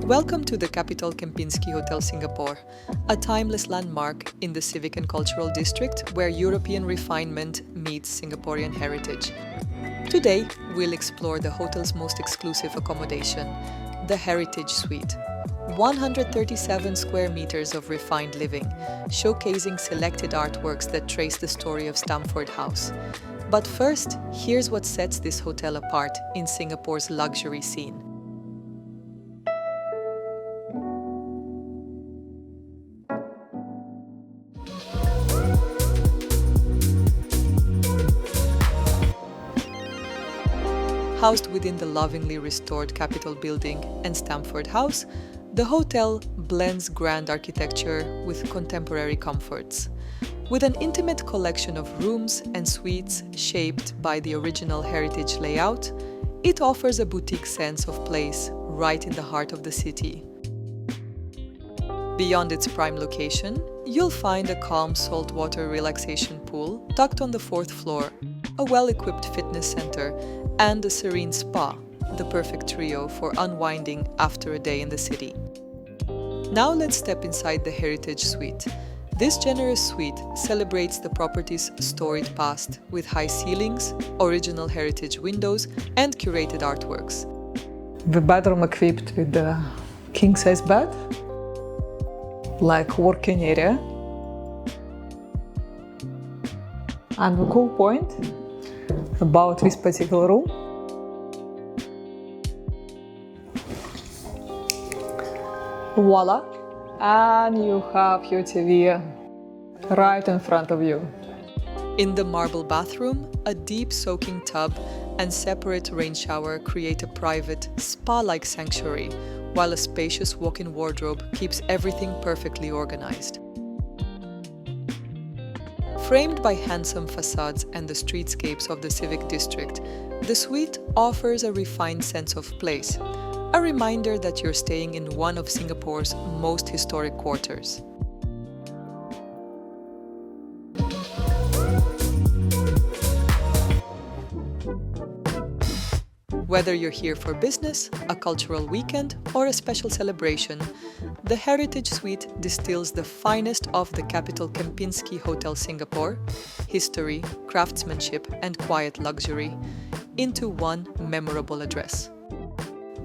Welcome to the Capitol Kempinski Hotel Singapore, a timeless landmark in the civic and cultural district where European refinement meets Singaporean heritage. Today, we'll explore the hotel's most exclusive accommodation, the Heritage Suite. 137 square meters of refined living, showcasing selected artworks that trace the story of Stamford House. But first, here's what sets this hotel apart in Singapore's luxury scene. Housed within the lovingly restored Capitol building and Stamford House, the hotel blends grand architecture with contemporary comforts. With an intimate collection of rooms and suites shaped by the original heritage layout, it offers a boutique sense of place right in the heart of the city. Beyond its prime location, you'll find a calm saltwater relaxation pool tucked on the 4th floor, a well-equipped fitness center, and a serene spa, the perfect trio for unwinding after a day in the city. Now let's step inside the Heritage Suite. This generous suite celebrates the property's storied past with high ceilings, original heritage windows, and curated artworks. The bedroom equipped with the king-size bed, like working area. And the cool point about this particular room, voila, and you have your TV right in front of you. In the marble bathroom, a deep soaking tub and separate rain shower create a private, spa-like sanctuary, while a spacious walk-in wardrobe keeps everything perfectly organized. Framed by handsome facades and the streetscapes of the civic district, the suite offers a refined sense of place, a reminder that you're staying in one of Singapore's most historic quarters. Whether you're here for business, a cultural weekend, or a special celebration, the Heritage Suite distills the finest of the Capitol Kempinski Hotel Singapore, history, craftsmanship, and quiet luxury, into one memorable address.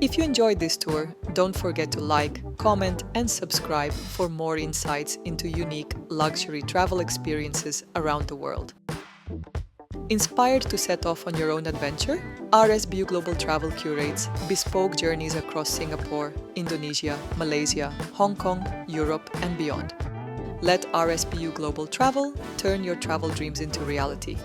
If you enjoyed this tour, don't forget to like, comment, and subscribe for more insights into unique luxury travel experiences around the world. Inspired to set off on your own adventure, RSBU Global Travel curates bespoke journeys across Singapore, Indonesia, Malaysia, Hong Kong, Europe, and beyond. Let RSBU Global Travel turn your travel dreams into reality.